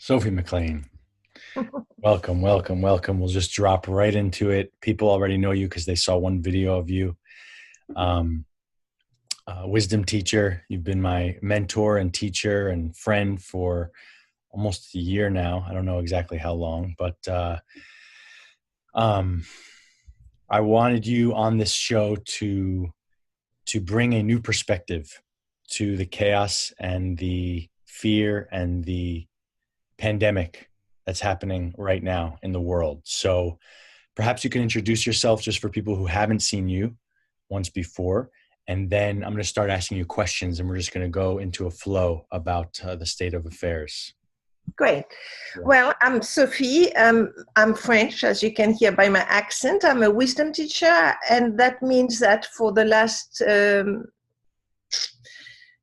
Sophie McLean, welcome, welcome, welcome. We'll just drop right into it. People already know you because they saw one video of you. Um, Wisdom teacher. You've been my mentor and teacher and friend for almost a year now. I don't know exactly how long, but I wanted you on this show to bring a new perspective to the chaos and the fear and the pandemic that's happening right now in the world. So perhaps you can introduce yourself just for people who haven't seen you once before. And then I'm going to start asking you questions and we're just going to go into a flow about the state of affairs. Great. Well, I'm Sophie. I'm French, as you can hear by my accent. I'm a wisdom teacher, and that means that for the last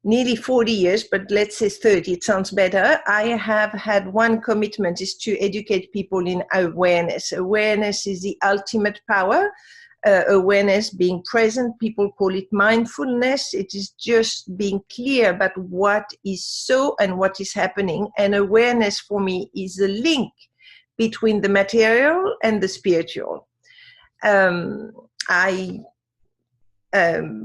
nearly 40 years, but let's say 30, it sounds better, I have had one commitment, is to educate people in awareness. Awareness is the ultimate power. Awareness, being present, people call it mindfulness. It is just being clear about what is so and what is happening. And awareness for me is a link between the material and the spiritual. I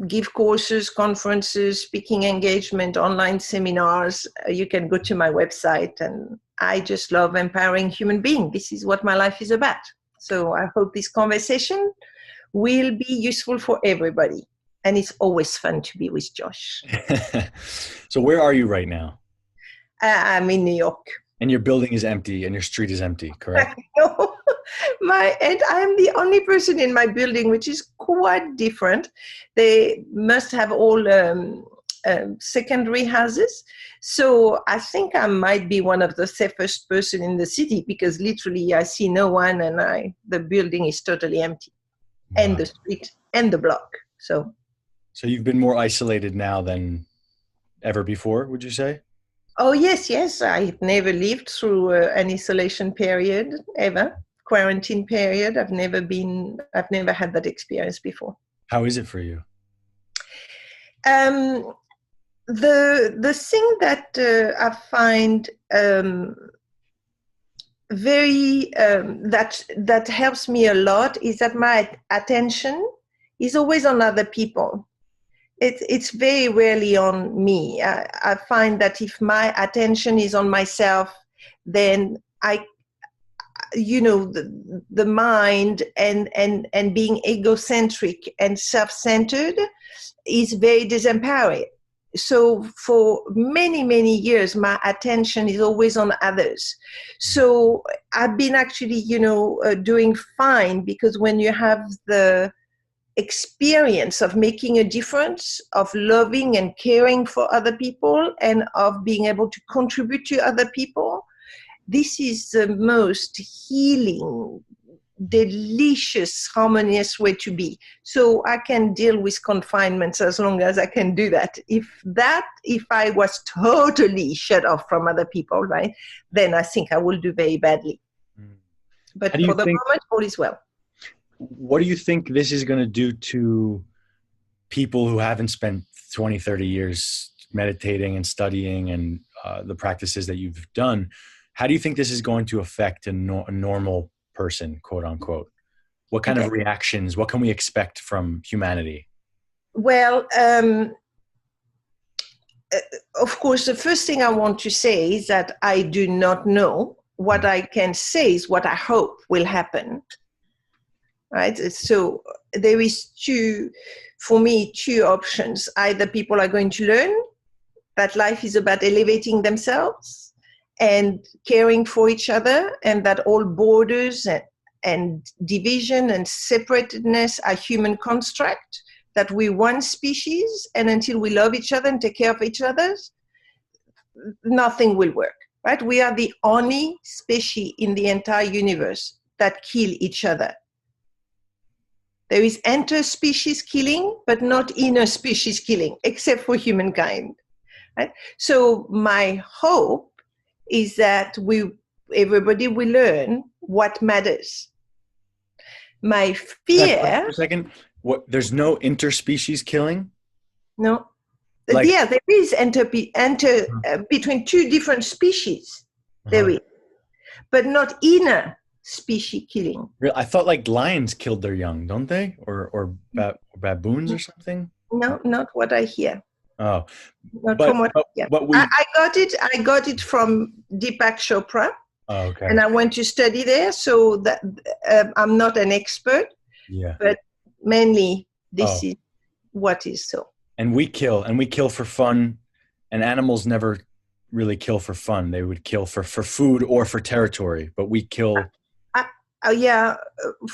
give courses, conferences, speaking engagement, online seminars. You can go to my website, and I just love empowering human beings. This is what my life is about. So I hope this conversation will be useful for everybody. And it's always fun to be with Josh. So where are you right now? I'm in New York. And your building is empty and your street is empty, correct? No, and I'm the only person in my building, which is quite different. They must have all secondary houses. So I think I might be one of the safest person in the city, because literally I see no one and the building is totally empty. Wow. And the street and the block. So you've been more isolated now than ever before, would you say? Oh, yes. I've never lived through an isolation period, ever. Quarantine period. I've never had that experience before. How is it for you? The thing that I find very that helps me a lot is that my attention is always on other people. It's very rarely on me. I find that if my attention is on myself, then the mind and being egocentric and self-centered is very disempowering. So for many, many years, my attention is always on others. So I've been actually, doing fine, because when you have the experience of making a difference, of loving and caring for other people, and of being able to contribute to other people, this is the most healing, delicious, harmonious way to be. So I can deal with confinements as long as I can do that. If I was totally shut off from other people, right, then I think I will do very badly. But for the moment, all is well. What do you think this is going to do to people who haven't spent 20, 30 years meditating and studying and the practices that you've done? How do you think this is going to affect a normal person, quote unquote? What kind of reactions, what can we expect from humanity? Well, of course, the first thing I want to say is that I do not know. What I can say is what I hope will happen. Right? So there is two options. Either people are going to learn that life is about elevating themselves and caring for each other, and that all borders and division and separatedness are human construct, that we're one species, and until we love each other and take care of each other, nothing will work. Right? We are the only species in the entire universe that kill each other. There is interspecies killing, but not inner-species killing, except for humankind. Right? So my hope is that everybody will learn what matters. My fear... For a second, there's no interspecies killing? No. Yeah, there is between two different species. There Uh-huh. is, but not inner species killing. I thought like lions killed their young, don't they? Or baboons or something? No, not what I hear. Oh, Not from what I hear. but I, we. I got it. I got it from Deepak Chopra, Oh, and okay. I went to study there. So that I'm not an expert, Yeah. but mainly this Oh, is what is so. and we kill for fun, and animals never really kill for fun. They would kill for food or for territory, but we kill. I, yeah,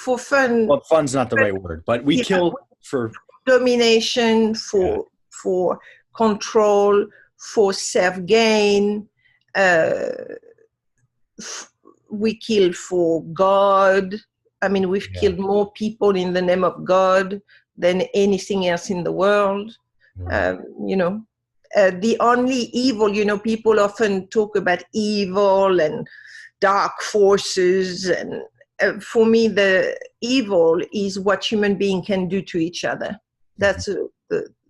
for fun, Well, fun's not the but right word, but we yeah, kill for. domination, Yeah. for control, for self gain. Uh, we kill for God. I mean, we've Yeah. killed more people in the name of God than anything else in the world. Right. You know, the only evil, you know, people often talk about evil and dark forces. And for me, the evil is what human beings can do to each other. That's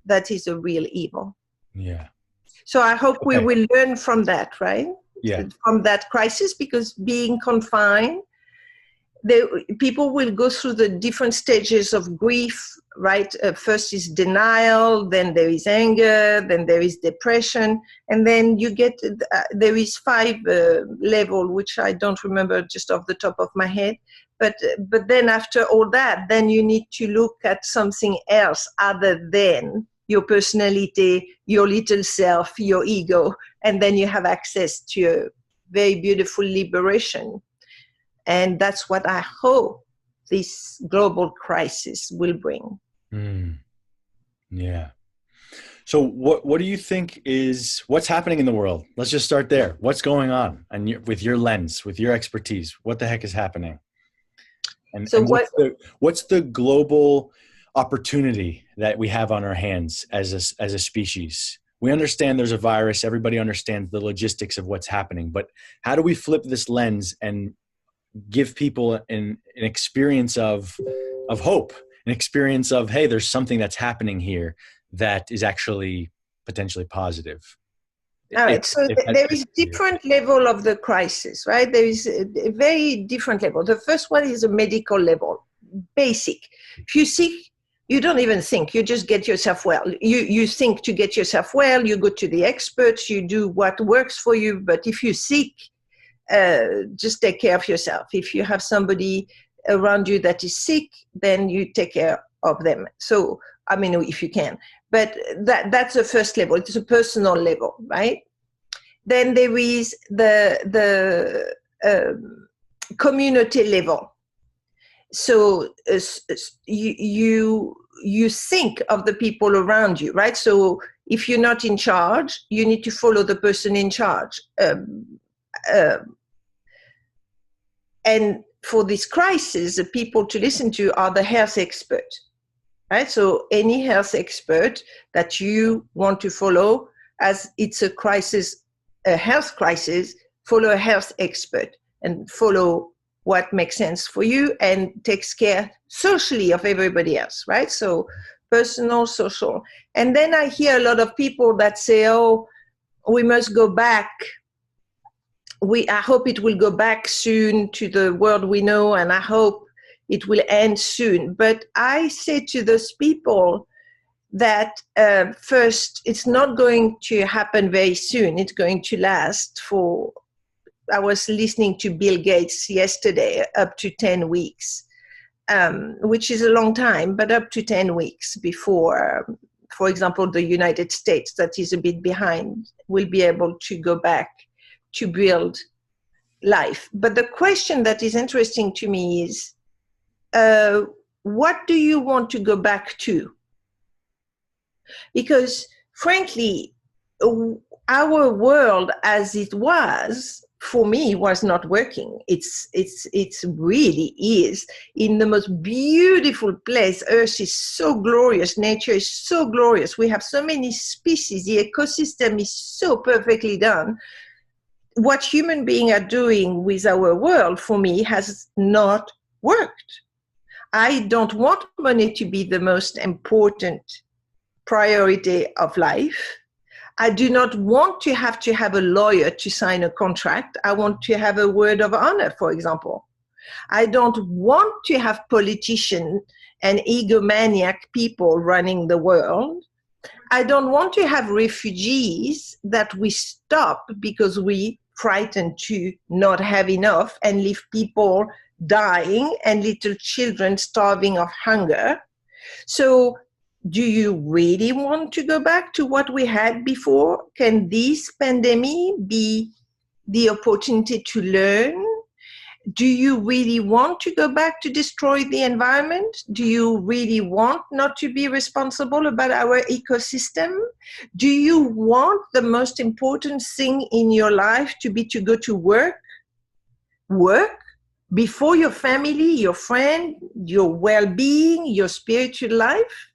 that is a real evil. Yeah. So I hope we Okay. will learn from that, right? Yeah. From that crisis, because being confined, people will go through the different stages of grief, right? First is denial, then there is anger, then there is depression, and then you get, there is 5 level, which I don't remember just off the top of my head. But then after all that, then you need to look at something else other than your personality, your little self, your ego, and then you have access to a very beautiful liberation. And that's what I hope this global crisis will bring. Mm, yeah. So what do you think is what's happening in the world? Let's just start there. What's going on? And with your lens, with your expertise, what the heck is happening? So And what's the global opportunity that we have on our hands as a species? We understand there's a virus. Everybody understands the logistics of what's happening, but how do we flip this lens and give people an experience of hope, an experience of, hey, there's something that's happening here that is actually potentially positive? all right, so there is Yeah. different level of the crisis, right? There is a very different level. The first one is a medical level, basic. If you're sick, you don't even think, you just get yourself well. You think to get yourself well, you go to the experts, you do what works for you. But if you're sick, just take care of yourself. If you have somebody around you that is sick, then you take care of them. So, I mean, if you can. But that's the first level. It's a personal level, right? Then there is the community level. So you think of the people around you, right? So if you're not in charge, you need to follow the person in charge. And for this crisis, the people to listen to are the health experts, right? So any health expert that you want to follow, as it's a crisis, a health crisis, follow a health expert and follow what makes sense for you and takes care socially of everybody else, right? So personal, social. And then I hear a lot of people that say, oh, we must go back. I hope it will go back soon to the world we know, and I hope it will end soon. But I say to those people that first, it's not going to happen very soon. It's going to last for, I was listening to Bill Gates yesterday, up to 10 weeks, which is a long time, but up to 10 weeks before, for example, the United States, that is a bit behind, will be able to go back to build life. But the question that is interesting to me is, what do you want to go back to? Because frankly, our world as it was, for me, was not working. It's really is in the most beautiful place. Earth is so glorious. Nature is so glorious. We have so many species. The ecosystem is so perfectly done. What human beings are doing with our world, for me, has not worked. I don't want money to be the most important priority of life. I do not want to have a lawyer to sign a contract. I want to have a word of honor, for example. I don't want to have politicians and egomaniac people running the world. I don't want to have refugees that we stop because we frightened to not have enough and leave people dying and little children starving of hunger. So do you really want to go back to what we had before? Can this pandemic be the opportunity to learn? Do you really want to go back to destroy the environment? Do you really want not to be responsible about our ecosystem? Do you want the most important thing in your life to be to go to work? Work before your family, your friend, your well-being, your spiritual life?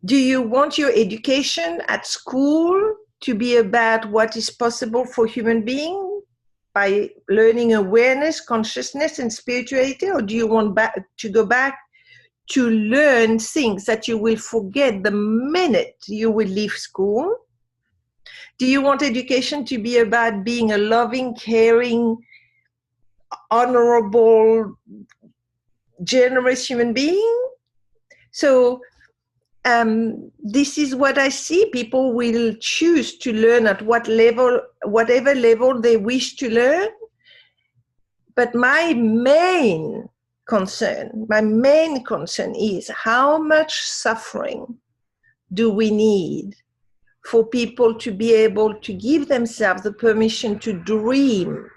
Do you want your education at school to be about what is possible for human beings by learning awareness, consciousness, and spirituality? Or do you want to go back to learn things that you will forget the minute you will leave school? Do you want education to be about being a loving, caring, honorable, generous human being? So this is what I see. People will choose to learn at whatever level they wish to learn. But my main concern is how much suffering do we need for people to be able to give themselves the permission to dream,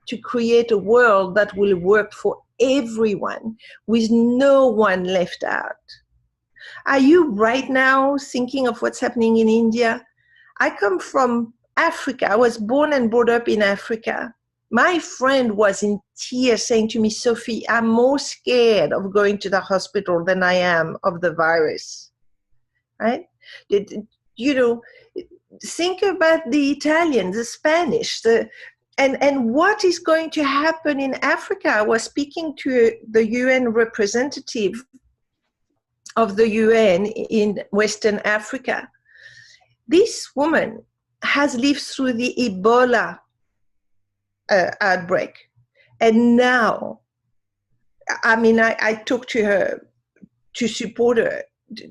to create a world that will work for everyone with no one left out. Are you right now thinking of what's happening in India? I come from Africa. I was born and brought up in Africa. My friend was in tears saying to me, Sophie, I'm more scared of going to the hospital than I am of the virus. Right? You know, think about the Italian, the Spanish, and what is going to happen in Africa. I was speaking to the UN representative of the UN in Western Africa. This woman has lived through the Ebola outbreak. And now, I mean, I talked to her to support her.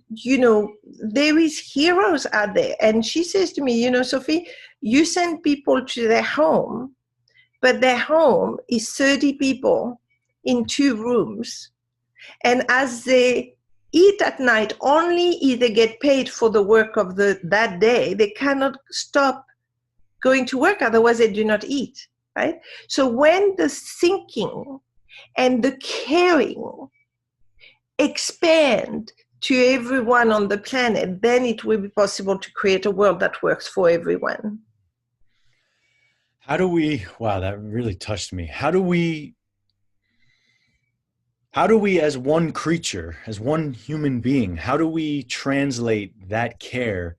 You know, there is heroes out there. And she says to me, you know, Sophie, you send people to their home, but their home is 30 people in 2 rooms. And as they eat at night, only if they get paid for the work of that day, they cannot stop going to work, otherwise they do not eat, right? So when the thinking and the caring expand to everyone on the planet, then it will be possible to create a world that works for everyone. How do we, wow, that really touched me. How do we as one creature, as one human being, how do we translate that care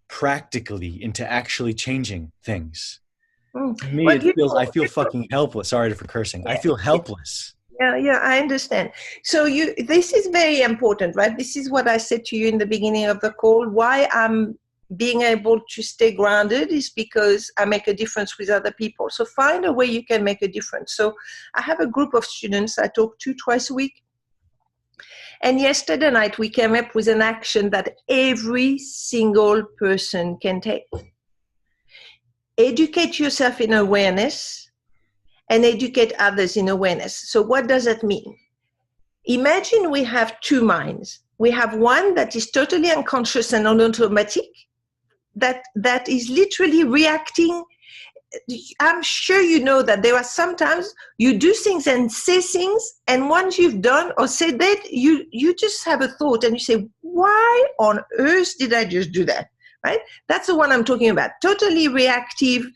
practically into actually changing things? To me, Well, I feel fucking helpless. Sorry for cursing. I feel helpless. Yeah, I understand. So this is very important, right? This is what I said to you in the beginning of the call. Why I'm being able to stay grounded is because I make a difference with other people. So find a way you can make a difference. So I have a group of students I talk to twice a week. And yesterday night, we came up with an action that every single person can take. Educate yourself in awareness and educate others in awareness. So what does that mean? Imagine we have 2 minds. We have one that is totally unconscious and on automatic, that is literally reacting. I'm sure you know that there are sometimes you do things and say things, and once you've done or said that, you just have a thought and you say, why on earth did I just do that? Right? That's the one I'm talking about. Totally reactive,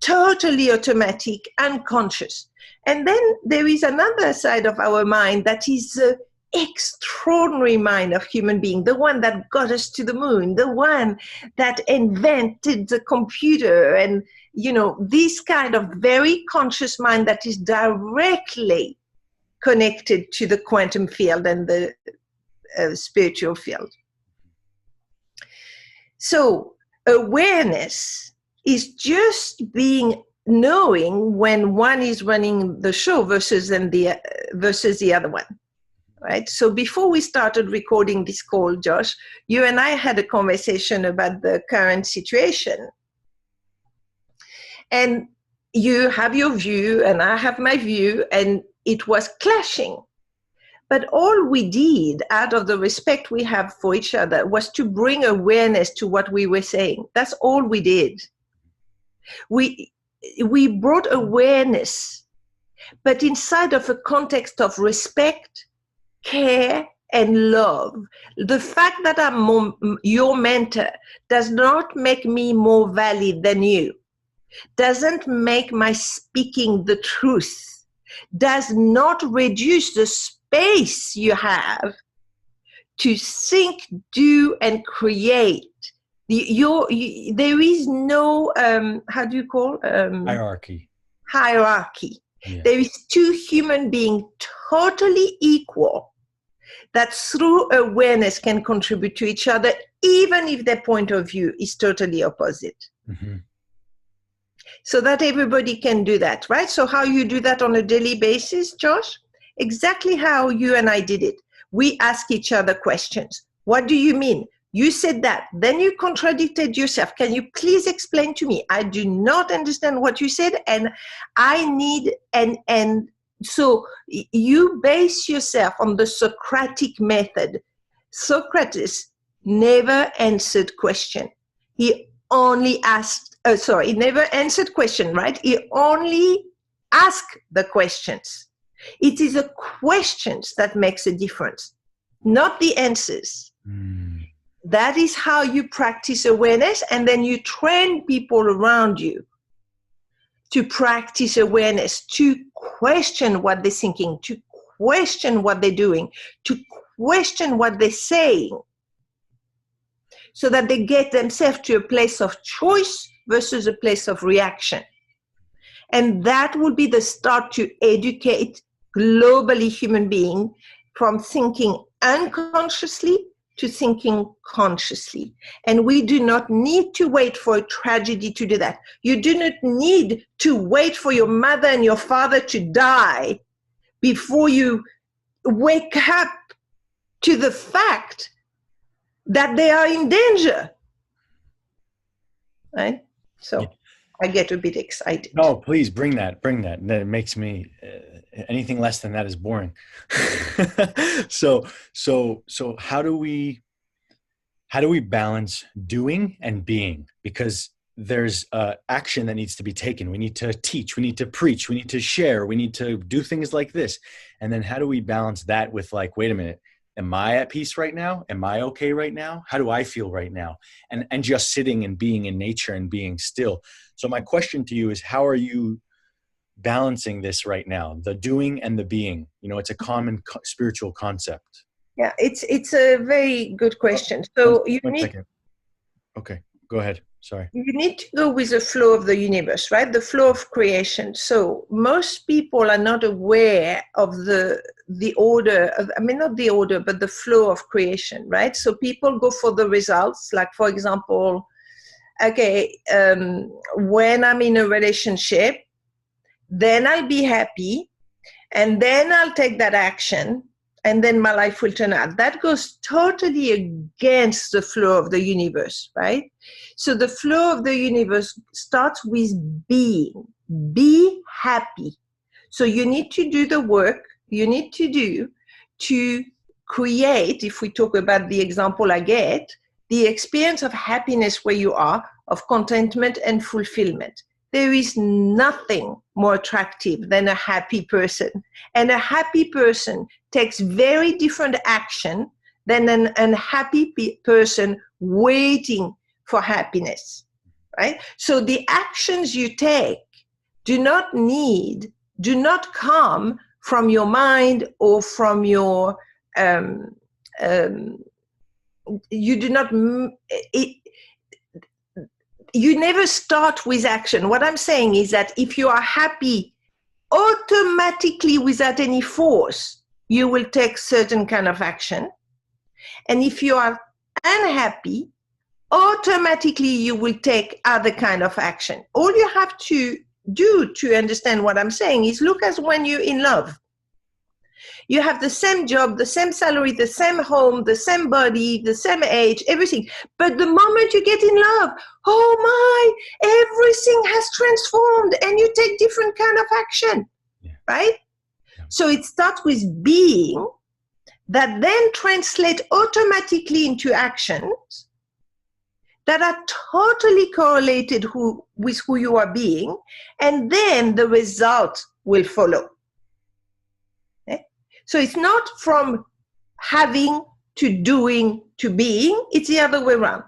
totally automatic, unconscious. And then there is another side of our mind that is the extraordinary mind of human being, the one that got us to the moon, the one that invented the computer, and this kind of very conscious mind that is directly connected to the quantum field and the spiritual field. So awareness is just knowing when one is running the show versus the other one. Right. So before we started recording this call, Josh, you and I had a conversation about the current situation. And you have your view and I have my view, and it was clashing. But all we did, out of the respect we have for each other, was to bring awareness to what we were saying. That's all we did. We brought awareness, but inside of a context of respect, care, and love. The fact that I'm your mentor does not make me more valid than you, doesn't make my speaking the truth, does not reduce the space you have to think, do, and create. There is no, how do you call? Hierarchy. Yeah. There is two human beings totally equal that through awareness can contribute to each other, even if their point of view is totally opposite. Mm-hmm. So that everybody can do that, right? So how you do that on a daily basis, Josh? Exactly how you and I did it. We ask each other questions. What do you mean? You said that. Then you contradicted yourself. Can you please explain to me? I do not understand what you said, and I need and so you base yourself on the Socratic method. Socrates never answered question. He only asked, he never answered question, right? He only asked the questions. It is the questions that makes a difference, not the answers. Mm. That is how you practice awareness, and then you train people around you to practice awareness, to question what they're thinking, to question what they're doing, to question what they're saying, so that they get themselves to a place of choice versus a place of reaction. And that will be the start to educate globally human beings from thinking unconsciously to thinking consciously. And we do not need to wait for a tragedy to do that. You do not need to wait for your mother and your father to die before you wake up to the fact that they are in danger. Right? So yeah. I get a bit excited. No, please bring that. That makes me, anything less than that is boring. So how do we balance doing and being? Because there's action that needs to be taken. We need to teach, we need to preach, we need to share, we need to do things like this. And then how do we balance that with like, wait a minute, am I at peace right now? Am I okay right now? How do I feel right now? And just sitting and being in nature and being still. So my question to you is, how are you balancing this right now? The doing and the being, it's a common spiritual concept. Yeah, it's a very good question. So one second. Okay, go ahead. Sorry. You need to go with the flow of the universe, right? The flow of creation. So most people are not aware of the order of, not the order, but the flow of creation, right? So people go for the results. Like, for example, when I'm in a relationship, then I'll be happy, and then I'll take that action, and then my life will turn out. That goes totally against the flow of the universe, right? So the flow of the universe starts with being. Be happy. So you need to do the work you need to do to create, if we talk about the example I get, the experience of happiness where you are, of contentment and fulfillment. There is nothing more attractive than a happy person. And a happy person takes very different action than an unhappy person waiting for happiness, right? So the actions you take do not come from your mind or from your, you never start with action. What I'm saying is that if you are happy, automatically without any force, you will take certain kind of action. And if you are unhappy, automatically you will take other kind of action. All you have to do to understand what I'm saying is look as when you're in love. You have the same job, the same salary, the same home, the same body, the same age, everything. But the moment you get in love, oh my, everything has transformed and you take different kind of action, right? Yeah. So it starts with being that then translate automatically into actions that are totally correlated with who you are being, and then the result will follow. Okay? So it's not from having to doing to being, it's the other way around.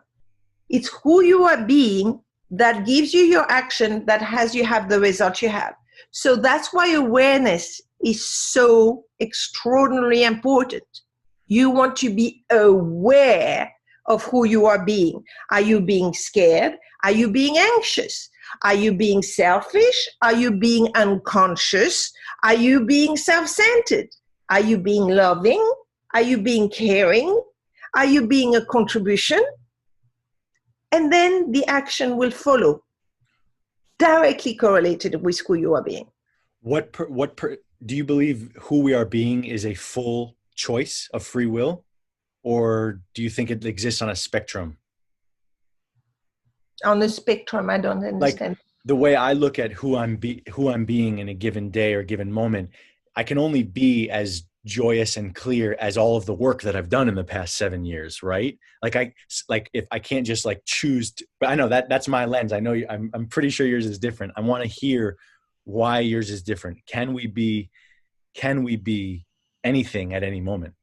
It's who you are being that gives you your action that has you have the result you have. So that's why awareness is so extraordinarily important. You want to be aware of who you are being. Are you being scared? Are you being anxious? Are you being selfish? Are you being unconscious? Are you being self-centered? Are you being loving? Are you being caring? Are you being a contribution? And then the action will follow, directly correlated with who you are being. Do you believe who we are being is a full choice of free will? Or do you think it exists on a spectrum? On the spectrum, I don't understand. Like the way I look at who I'm being in a given day or given moment, I can only be as joyous and clear as all of the work that I've done in the past 7 years, right? If I can't just like choose, but I know that's my lens. I know I'm pretty sure yours is different. I want to hear why yours is different. Can we be anything at any moment?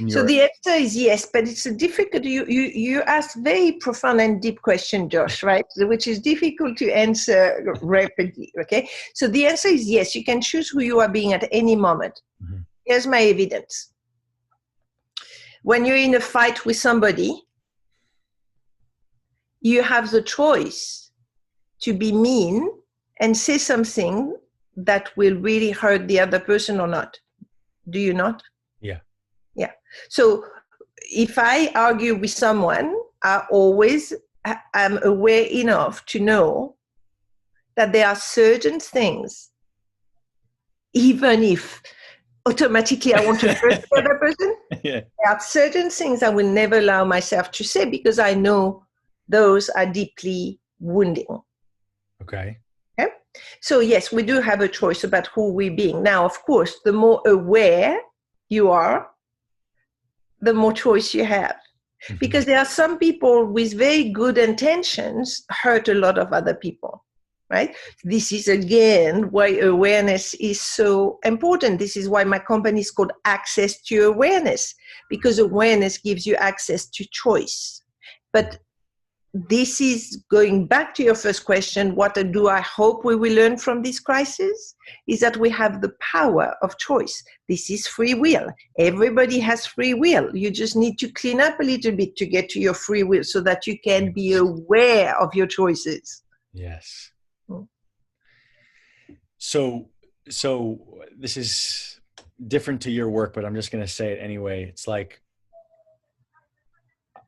So the answer is yes, but it's a difficult, you ask very profound and deep question, Josh, right? Which is difficult to answer rapidly, okay? So the answer is yes, you can choose who you are being at any moment. Mm-hmm. Here's my evidence. When you're in a fight with somebody, you have the choice to be mean and say something that will really hurt the other person or not. Do you not? Yeah. Yeah. So if I argue with someone, I'm aware enough to know that there are certain things, even if automatically I want to hurt the other person, yeah. There are certain things I will never allow myself to say because I know those are deeply wounding. Okay. Okay. So yes, we do have a choice about who we're being. Now, of course, the more aware you are, the more choice you have. Mm-hmm. Because there are some people with very good intentions hurt a lot of other people, right? This is, again, why awareness is so important. This is why my company is called Access to Awareness, because awareness gives you access to choice. But this is going back to your first question, what do I hope we will learn from this crisis? Is that we have the power of choice. This is free will. Everybody has free will. You just need to clean up a little bit to get to your free will so that you can be aware of your choices. Yes. So this is different to your work, but I'm just going to say it anyway. It's like,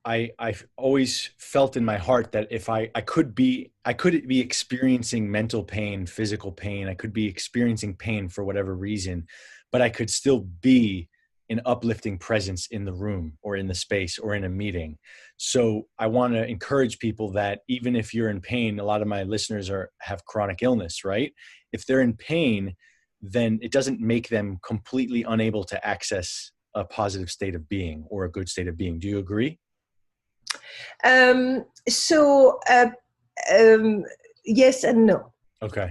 I've always felt in my heart that if I could be experiencing mental pain, physical pain, I could be experiencing pain for whatever reason, but I could still be an uplifting presence in the room or in the space or in a meeting. So I want to encourage people that even if you're in pain, a lot of my listeners have chronic illness, right? If they're in pain, then it doesn't make them completely unable to access a positive state of being or a good state of being. Do you agree? Yes and no. Okay.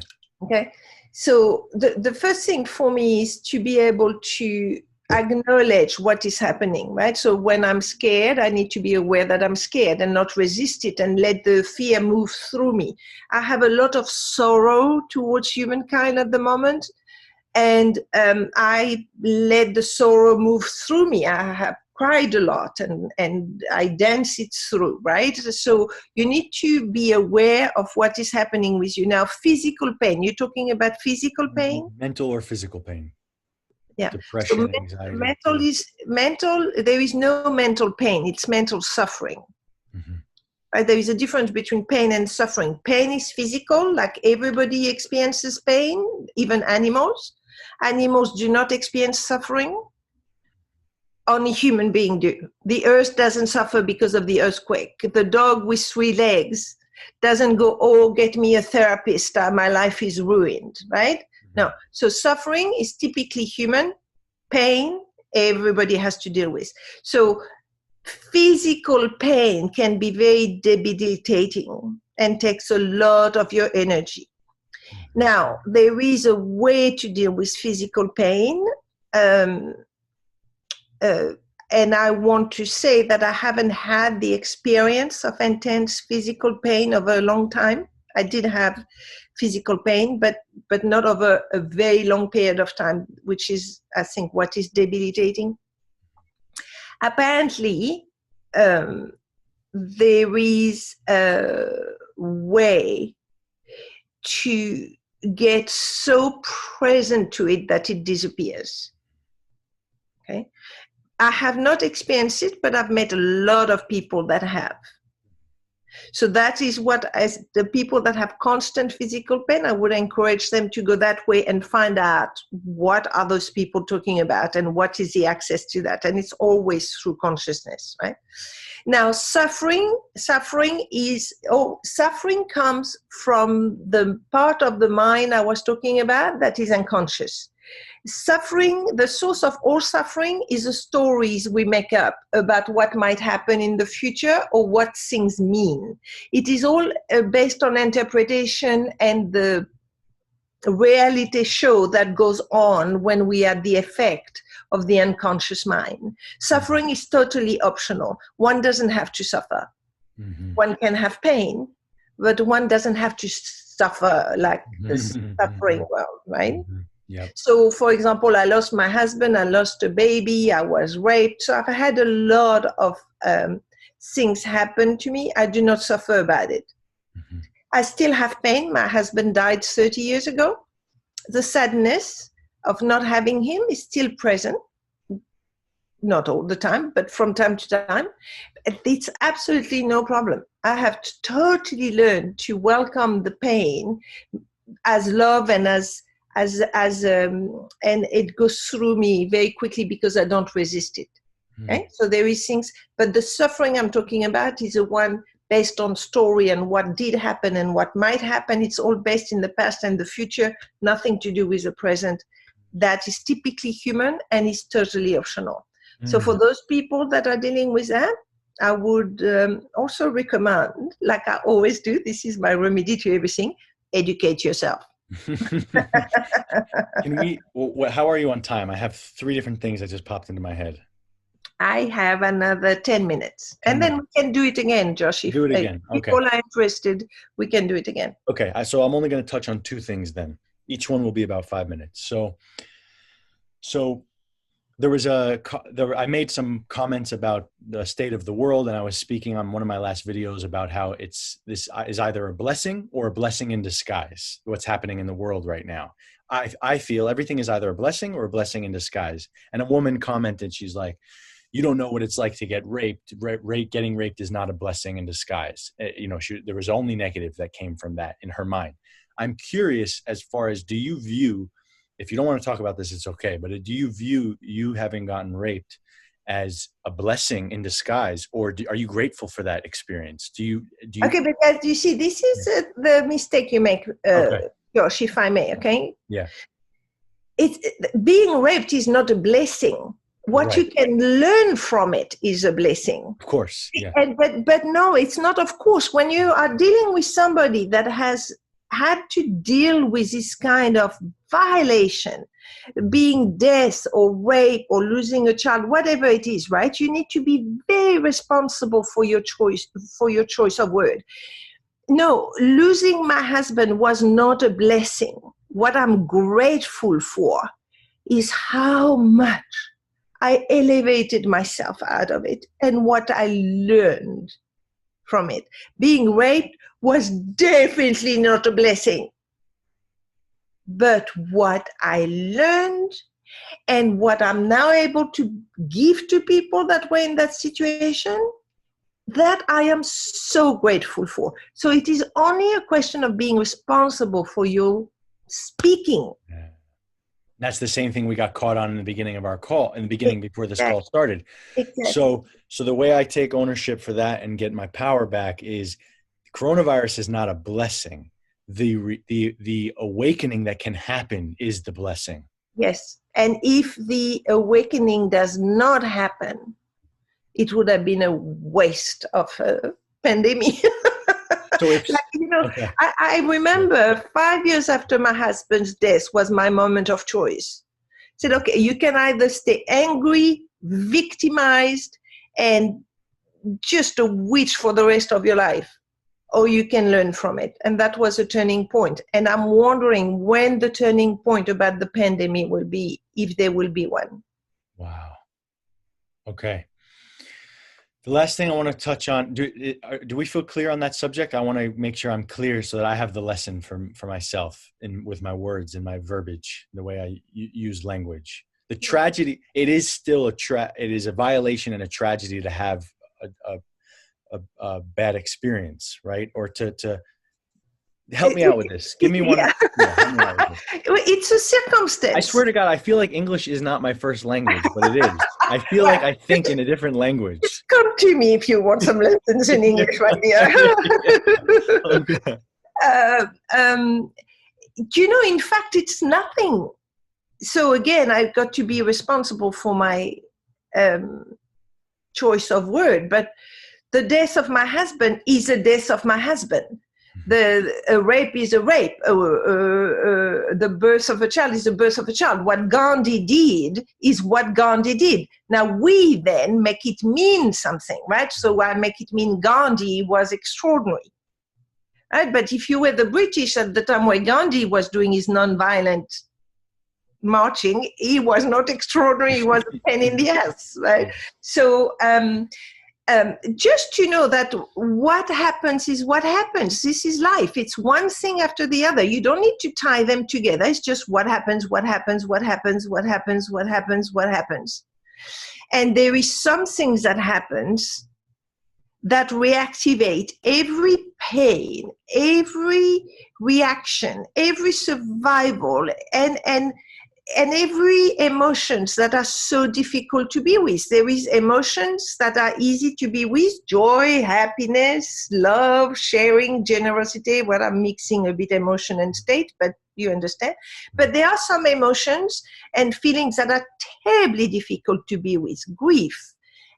So the first thing for me is to be able to acknowledge what is happening, right? So when I'm scared, I need to be aware that I'm scared and not resist it and let the fear move through me. I have a lot of sorrow towards humankind at the moment, and I let the sorrow move through me. I have cried a lot and I dance it through, right? So you need to be aware of what is happening with you. Now, physical pain, you're talking about physical pain? Mental or physical pain? Yeah. Depression, so anxiety. Mental, there is no mental pain, it's mental suffering. Mm-hmm. Right? There is a difference between pain and suffering. Pain is physical, like everybody experiences pain, even animals. Animals do not experience suffering. Only human beings do. The earth doesn't suffer because of the earthquake. The dog with 3 legs doesn't go, oh, get me a therapist, my life is ruined, right? No. So suffering is typically human. Pain, everybody has to deal with. So physical pain can be very debilitating and takes a lot of your energy. Now, there is a way to deal with physical pain. And I want to say that I haven't had the experience of intense physical pain over a long time. I did have physical pain, but not over a very long period of time, which is, I think, what is debilitating. Apparently, there is a way to get so present to it that it disappears. Okay. I have not experienced it, but I've met a lot of people that have. So that is what, as the people that have constant physical pain, I would encourage them to go that way and find out what are those people talking about and what is the access to that. And it's always through consciousness, right? Now, suffering comes from the part of the mind I was talking about that is unconscious. Suffering, the source of all suffering is the stories we make up about what might happen in the future or what things mean. It is all based on interpretation and the reality show that goes on when we are the effect of the unconscious mind. Suffering is totally optional. One doesn't have to suffer. Mm-hmm. One can have pain, but one doesn't have to suffer like the suffering world, right? Mm-hmm. Yep. So, for example, I lost my husband, I lost a baby, I was raped. So I've had a lot of things happen to me. I do not suffer about it. Mm-hmm. I still have pain. My husband died 30 years ago. The sadness of not having him is still present. Not all the time, but from time to time. It's absolutely no problem. I have totally learned to welcome the pain as love and and it goes through me very quickly because I don't resist it. Okay? So there is things, but the suffering I'm talking about is the one based on story and what did happen and what might happen. It's all based in the past and the future, nothing to do with the present. That is typically human and is totally optional. So for those people that are dealing with that, I would also recommend, like I always do, this is my remedy to everything, educate yourself. How are you on time? I have 3 different things that just popped into my head. I have another 10 minutes. And then we can do it again, Josh. Do it again. If people are interested, we can do it again. Okay. So I'm only going to touch on 2 things then. Each one will be about 5 minutes. So there was I made some comments about the state of the world, and I was speaking on one of my last videos about how this is either a blessing or a blessing in disguise, what's happening in the world right now. I feel everything is either a blessing or a blessing in disguise. And a woman commented, she's like, you don't know what it's like to get raped. Getting raped is not a blessing in disguise. There was only negative that came from that in her mind. I'm curious as far as, do you view, if you don't want to talk about this, it's okay, but do you view you having gotten raped as a blessing in disguise, or are you grateful for that experience? Do you Okay, because you see, this is the mistake you make, Josh, if I may, okay? Yeah. Being raped is not a blessing. What you can learn from it is a blessing. Of course, yeah. But no, it's not of course. When you are dealing with somebody that has had to deal with this kind of violation, being death or rape or losing a child, whatever it is, right? You need to be very responsible for your choice of word. No, losing my husband was not a blessing. What I'm grateful for is how much I elevated myself out of it and what I learned from it. Being raped was definitely not a blessing. But what I learned and what I'm now able to give to people that were in that situation that I am so grateful for. So it is only a question of being responsible for your speaking. Yeah. That's the same thing we got caught on in the beginning of our call, in the beginning before this call Exactly. started. Exactly. So the way I take ownership for that and get my power back is coronavirus is not a blessing. The awakening that can happen is the blessing. Yes. And if the awakening does not happen, it would have been a waste of a pandemic. So if Like, okay, I remember 5 years after my husband's death was my moment of choice. I said, okay, you can either stay angry, victimized, and just a witch for the rest of your life, or you can learn from it. And that was a turning point. And I'm wondering when the turning point about the pandemic will be, if there will be one. wow, okay. The last thing I want to touch on, do we feel clear on that subject? I want to make sure I'm clear so that I have the lesson for myself and with my words and my verbiage, the way I use language. The tragedy, it is still it is a violation and a tragedy to have a bad experience, right? Or to help me out with this. Give me one. Yeah. Yeah, help me out with this. It's a circumstance. I swear to God, I feel like English is not my first language, but it is. I feel Well, like I think in a different language. just come to me if you want some lessons in English, my dear. Okay. In fact, it's nothing. So again, I've got to be responsible for my choice of word. But the death of my husband is a death of my husband. A rape is a rape. The birth of a child is the birth of a child. What Gandhi did is what Gandhi did. Now we then make it mean something, right? So I make it mean Gandhi was extraordinary. Right? But if you were the British at the time where Gandhi was doing his non-violent marching, he was not extraordinary. He was a pain in the ass, right? So just to know that what happens is what happens. This is life. It's one thing after the other. You don't need to tie them together. It's just what happens, what happens, what happens, what happens, what happens, what happens. And there is some things that happens that reactivate every pain, every reaction, every survival, and every emotions that are so difficult to be with. There is emotions that are easy to be with: joy, happiness, love, sharing, generosity. Well, I'm mixing a bit emotion and state, but you understand. But there are some emotions and feelings that are terribly difficult to be with: grief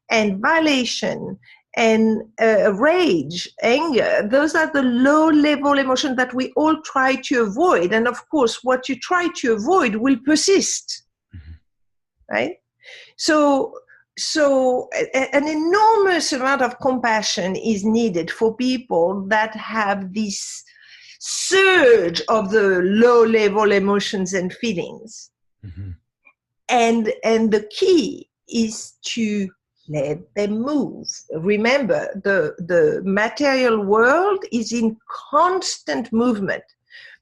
and violation and rage, anger. Those are the low-level emotions that we all try to avoid. And of course, what you try to avoid will persist, right? So an enormous amount of compassion is needed for people that have this surge of the low-level emotions and feelings. Mm-hmm. And the key is to let them move. Remember, the material world is in constant movement.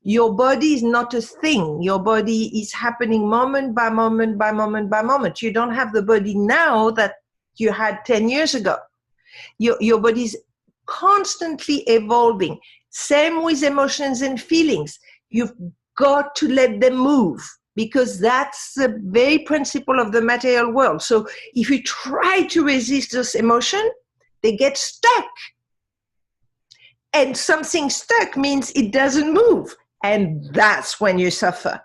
Your body is not a thing. Your body is happening moment by moment by moment by moment. You don't have the body now that you had 10 years ago. Your body is constantly evolving. Same with emotions and feelings. You've got to let them move, because that's the very principle of the material world. So if you try to resist this emotion, they get stuck. And something stuck means it doesn't move. And that's when you suffer.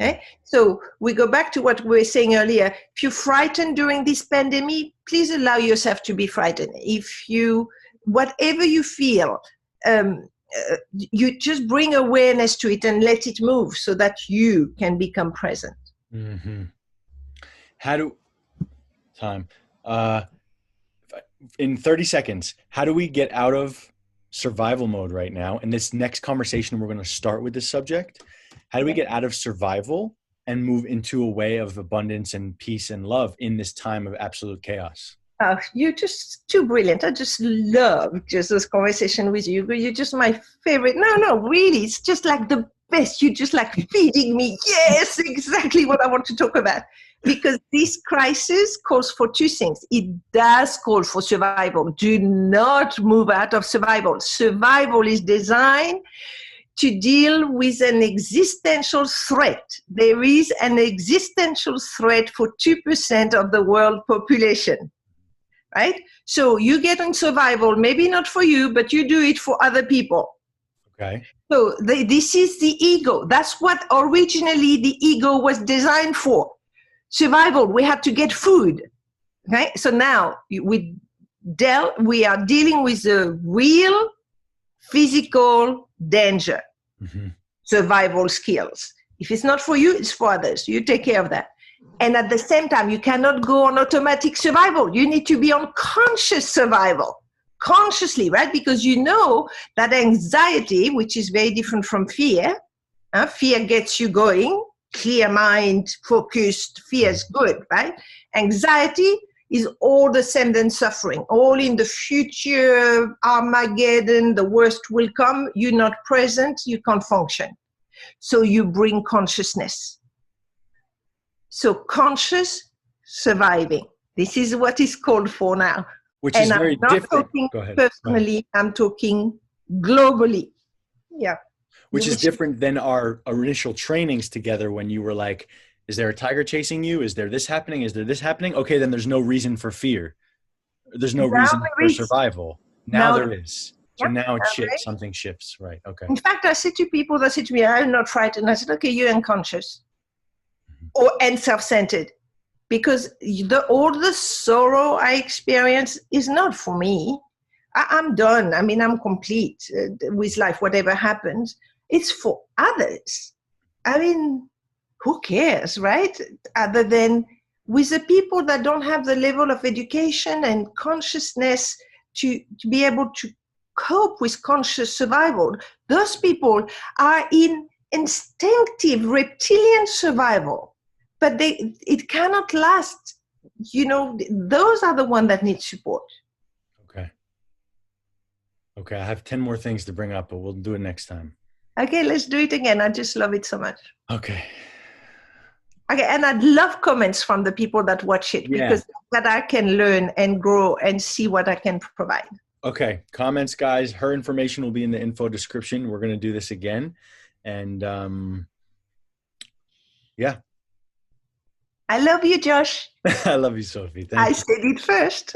Okay? So we go back to what we were saying earlier. If you're frightened during this pandemic, please allow yourself to be frightened. Whatever you feel, you just bring awareness to it and let it move so that you can become present. Mm-hmm. In 30 seconds, how do we get out of survival mode right now? In this next conversation, we're going to start with this subject. How do we get out of survival and move into a way of abundance and peace and love in this time of absolute chaos? Oh, you're just too brilliant. I just love just this conversation with you. You're just my favorite. No, really. It's just like the best. You're just like feeding me. Yes, exactly what I want to talk about. because this crisis calls for two things. It does call for survival. Do not move out of survival. Survival is designed to deal with an existential threat. There is an existential threat for 2% of the world population, right? So you get on survival, maybe not for you, but you do it for other people. Okay. So this is the ego. That's what originally the ego was designed for. Survival, we had to get food, right? So now we are dealing with a real physical danger, survival skills. If it's not for you, it's for others. You take care of that. And at the same time, you cannot go on automatic survival. You need to be on conscious survival, consciously, right? Because you know that anxiety, which is very different from fear, fear gets you going, clear mind, focused, fear is good, right? Anxiety is all the same than suffering. All in the future, Armageddon, the worst will come. You're not present, you can't function. So you bring consciousness. So conscious surviving. This is what is called for now. Which is very different. I'm not talking personally, I'm talking globally. Yeah. Which is different than our initial trainings together when you were like, is there a tiger chasing you? Is there this happening? Is there this happening? Okay, then there's no reason for fear. There's no reason for survival. Now there is. So now it shifts. Right. Something shifts. Right. Okay. In fact, I said to people that said to me, I'm not frightened. I said, okay, you're unconscious and self-centered. Because all the sorrow I experience is not for me. I'm done. I mean, I'm complete with life, whatever happens. It's for others. I mean, who cares, right? Other than with the people that don't have the level of education and consciousness to be able to cope with conscious survival. Those people are in instinctive reptilian survival. But it cannot last. You know, those are the ones that need support. Okay, I have 10 more things to bring up, but we'll do it next time. Okay, let's do it again. I just love it so much. Okay, and I'd love comments from the people that watch it because that I can learn and grow and see what I can provide. Okay, comments, guys. Her information will be in the info description. We're going to do this again. And yeah. I love you, Josh. I love you, Sophie. Thank you. I said it first.